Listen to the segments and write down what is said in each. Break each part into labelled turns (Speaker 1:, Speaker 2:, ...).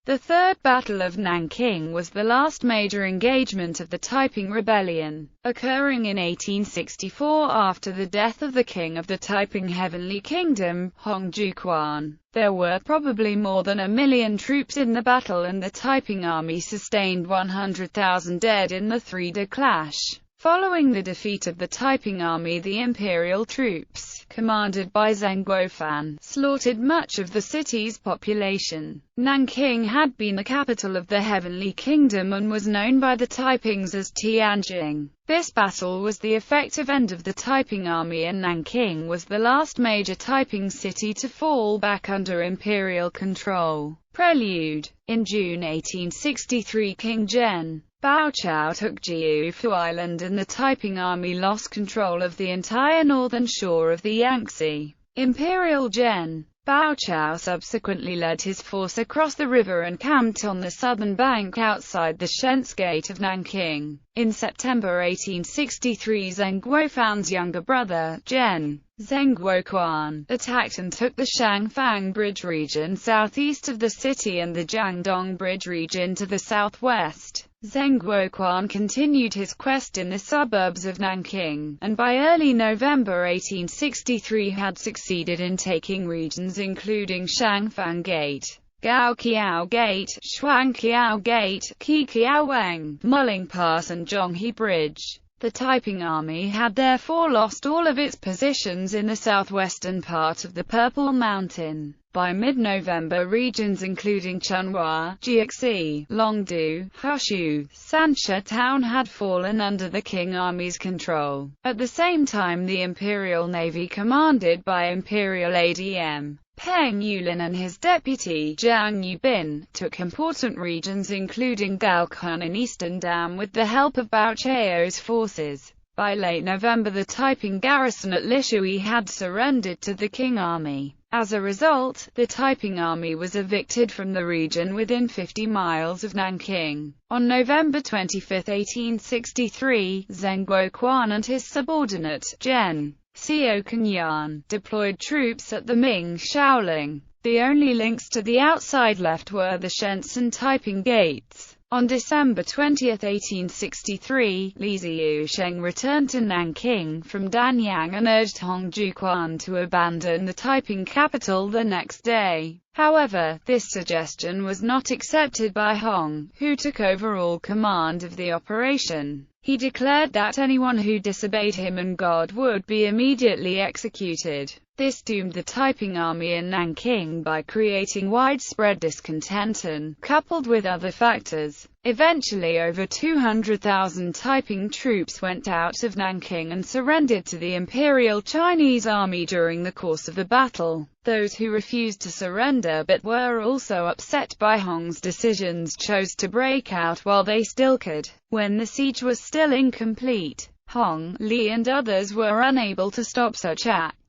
Speaker 1: The Third Battle of Nanking was the last major engagement of the Taiping Rebellion, occurring in 1864 after the death of the king of the Taiping Heavenly Kingdom, Xiuquan. There were probably more than 1 million troops in the battle, and the Taiping army sustained 100,000 dead in the three-day clash. Following the defeat of the Taiping army, the imperial troops, commanded by Xiuquan, slaughtered much of the city's population. Nanking had been the capital of the Heavenly Kingdom and was known by the Taipings as Tianjin. This battle was the effective end of the Taiping army, and Nanking was the last major Taiping city to fall back under imperial control. Prelude. In June 1863, King Zhen Baochao took Jiufu Island, and the Taiping army lost control of the entire northern shore of the Yangtze. Imperial Zhen Baochao subsequently led his force across the river and camped on the southern bank outside the Shen's Gate of Nanking. In September 1863, Xiuquan's younger brother, Zhen Xiuquan, attacked and took the Shangfang Bridge region southeast of the city and the Jiangdong Bridge region to the southwest. Xiuquan continued his quest in the suburbs of Nanking, and by early November 1863 had succeeded in taking regions including Shangfang Gate, Gaoqiao Gate, Shuangqiao Gate, Qiqiaowang, Muling Pass and Zhonghe Bridge. The Taiping army had therefore lost all of its positions in the southwestern part of the Purple Mountain. By mid-November, regions including Chunhua, Jiaxi, Longdu, Hushu, Sansha Town had fallen under the Qing Army's control. At the same time, the Imperial Navy, commanded by Imperial ADM Peng Yulin and his deputy, Zhang Yubin, took important regions including Gaokun and Eastern Dam with the help of Baochao's forces. By late November, the Taiping garrison at Lishui had surrendered to the Qing Army. As a result, the Taiping army was evicted from the region within 50 miles of Nanking. On November 25, 1863, Xiuquan and his subordinate, Zhen Xiuquan, deployed troops at the Ming Shaoling. The only links to the outside left were the Shenzhen Taiping gates. On December 20, 1863, Li Ziusheng returned to Nanking from Danyang and urged Xiuquan to abandon the Taiping capital the next day. However, this suggestion was not accepted by Hong, who took overall command of the operation. He declared that anyone who disobeyed him and God would be immediately executed. This doomed the Taiping army in Nanking by creating widespread discontent and, coupled with other factors, eventually over 200,000 Taiping troops went out of Nanking and surrendered to the Imperial Chinese Army during the course of the battle. Those who refused to surrender but were also upset by Hong's decisions chose to break out while they still could. When the siege was still incomplete, Hong, Li and others were unable to stop such acts.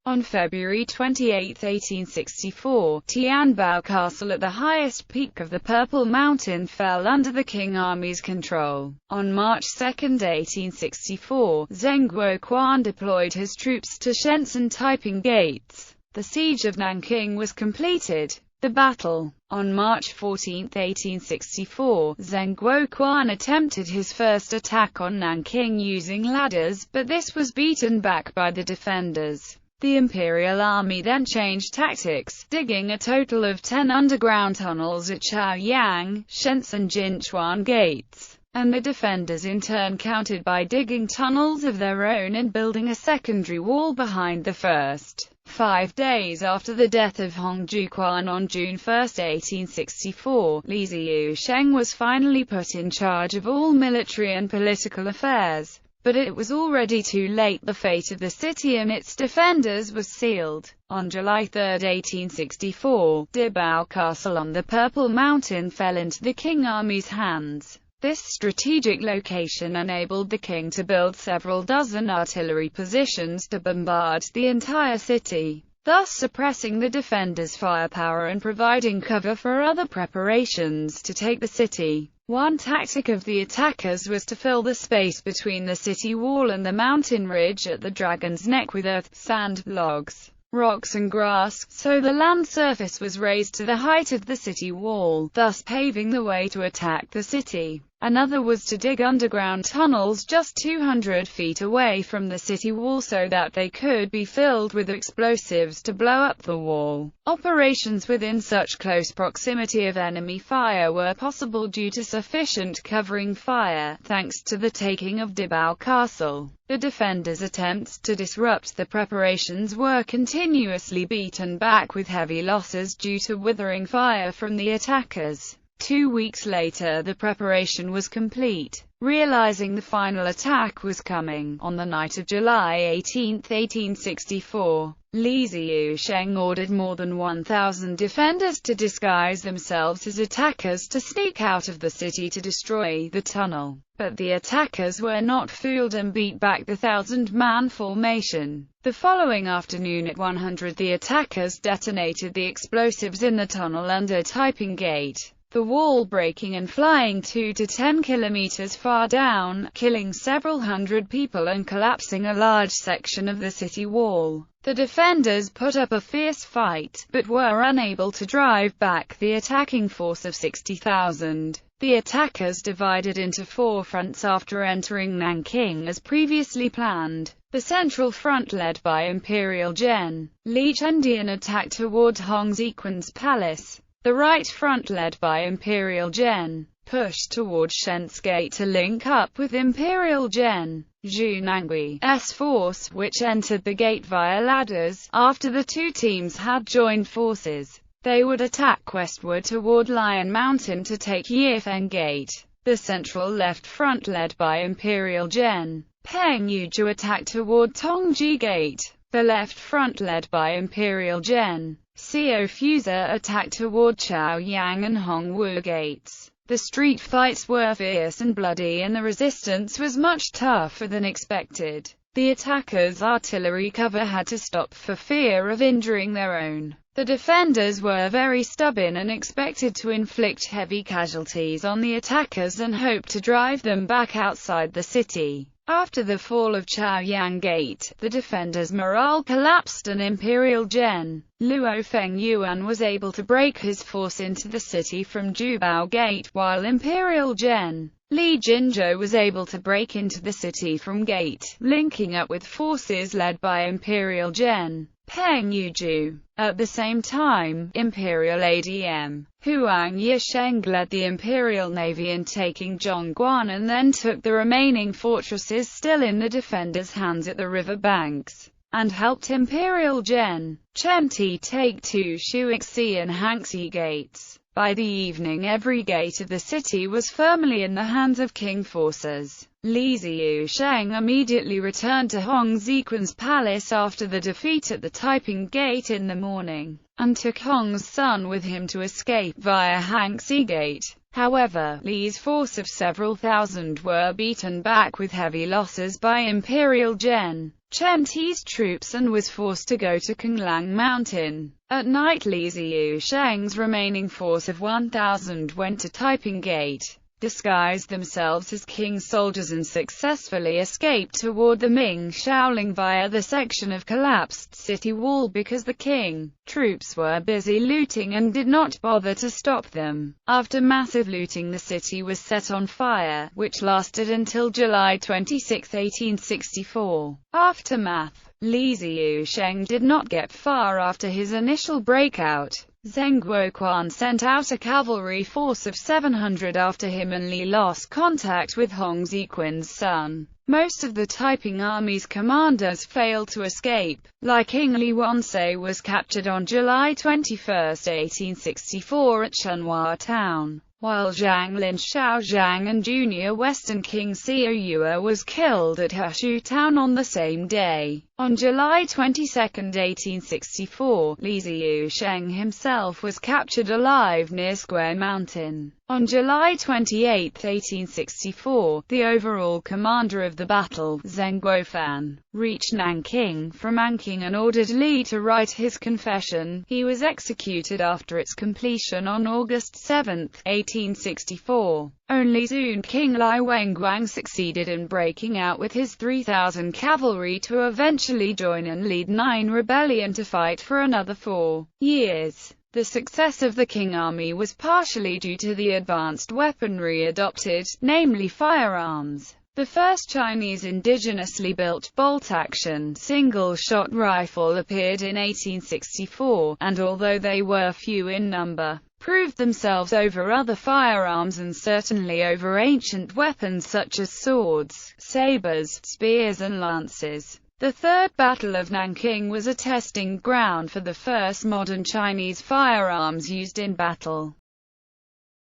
Speaker 1: On February 28, 1864, Tianbao Castle at the highest peak of the Purple Mountain fell under the Qing Army's control. On March 2, 1864, Xiuquan deployed his troops to Shenzhen Taiping gates. The siege of Nanking was completed. The battle. On March 14, 1864, Xiuquan attempted his first attack on Nanking using ladders, but this was beaten back by the defenders. The Imperial Army then changed tactics, digging a total of 10 underground tunnels at Chaoyang, Shenzhen Jinchuan gates, and the defenders in turn countered by digging tunnels of their own and building a secondary wall behind the first. 5 days after the death of Xiuquan on June 1, 1864, Li Ziusheng was finally put in charge of all military and political affairs. But it was already too late. The fate of the city and its defenders was sealed. On July 3, 1864, Dibao Castle on the Purple Mountain fell into the Qing Army's hands. This strategic location enabled the king to build several dozen artillery positions to bombard the entire city, thus suppressing the defenders' firepower and providing cover for other preparations to take the city. One tactic of the attackers was to fill the space between the city wall and the mountain ridge at the Dragon's Neck with earth, sand, logs, rocks and grass, so the land surface was raised to the height of the city wall, thus paving the way to attack the city. Another was to dig underground tunnels just 200 feet away from the city wall so that they could be filled with explosives to blow up the wall. Operations within such close proximity of enemy fire were possible due to sufficient covering fire, thanks to the taking of Dibao Castle. The defenders' attempts to disrupt the preparations were continuously beaten back with heavy losses due to withering fire from the attackers. 2 weeks later the preparation was complete. Realizing the final attack was coming, on the night of July 18, 1864, Li Xiuquan ordered more than 1,000 defenders to disguise themselves as attackers to sneak out of the city to destroy the tunnel. But the attackers were not fooled and beat back the 1,000-man formation. The following afternoon at 100 the attackers detonated the explosives in the tunnel under Taiping Gate, the wall breaking and flying 2 to 10 kilometers far down, killing several hundred people and collapsing a large section of the city wall. The defenders put up a fierce fight, but were unable to drive back the attacking force of 60,000. The attackers divided into 4 fronts after entering Nanking as previously planned. The central front, led by Imperial Gen. Li Chendian, attacked toward Hong Xiuquan's palace. The right front, led by Imperial Gen. pushed toward Shen's Gate to link up with Imperial Gen. Zhu Nanggui's force, which entered the gate via ladders. After the two teams had joined forces, they would attack westward toward Lion Mountain to take Yifeng Gate. The central left front, led by Imperial Gen. Peng Yuju, attacked toward Tongji Gate. The left front, led by Imperial Gen. Xiao Fuza, attacked toward Chaoyang and Hongwu Gates. The street fights were fierce and bloody and the resistance was much tougher than expected. The attackers' artillery cover had to stop for fear of injuring their own. The defenders were very stubborn and expected to inflict heavy casualties on the attackers and hoped to drive them back outside the city. After the fall of Chaoyang Gate, the defenders' morale collapsed and Imperial Gen. Luo Fengyuan was able to break his force into the city from Jubao Gate, while Imperial Gen. Li Jinzhou was able to break into the city from Gate, linking up with forces led by Imperial Gen. Peng Yuju. At the same time, Imperial ADM Huang Yisheng led the Imperial Navy in taking Zhongguan and then took the remaining fortresses still in the defenders' hands at the river banks, and helped Imperial Gen. Chenti take two Xiuquan and Hangxi gates. By the evening every gate of the city was firmly in the hands of Qing forces. Li Xiuquan immediately returned to Hong Xiuquan's palace after the defeat at the Taiping Gate in the morning, and took Hong's son with him to escape via Hangxi Gate. However, Li's force of several thousand were beaten back with heavy losses by Imperial Gen. Chenti's troops and was forced to go to Konglang Mountain. At night Li Xiuquan's remaining force of 1,000 went to Taiping Gate, disguised themselves as Qing soldiers and successfully escaped toward the Ming Shaoling via the section of collapsed city wall because the Qing troops were busy looting and did not bother to stop them. After massive looting, the city was set on fire, which lasted until July 26, 1864. Aftermath. Li Xiuquan did not get far after his initial breakout. Zheng Guoquan sent out a cavalry force of 700 after him and Li lost contact with Hong Xiuquan's son. Most of the Taiping Army's commanders failed to escape. Lai King Li Wansei was captured on July 21, 1864 at Chunhua Town, while Zhang Lin Shaozhang and Junior Western King Xiao Yue was killed at Heshu Town on the same day. On July 22, 1864, Li Xiuquan himself was captured alive near Square Mountain. On July 28, 1864, the overall commander of the battle, Zheng Guofan, reached Nanking from Nanking and ordered Li to write his confession. He was executed after its completion on August 7, 1864. Only Zun King Lai Wenguang succeeded in breaking out with his 3,000 cavalry to eventually join and lead Taiping Rebellion to fight for another 4 years. The success of the Qing army was partially due to the advanced weaponry adopted, namely firearms. The first Chinese indigenously built bolt-action single-shot rifle appeared in 1864, and although they were few in number, proved themselves over other firearms and certainly over ancient weapons such as swords, sabers, spears and lances. The Third Battle of Nanking was a testing ground for the first modern Chinese firearms used in battle.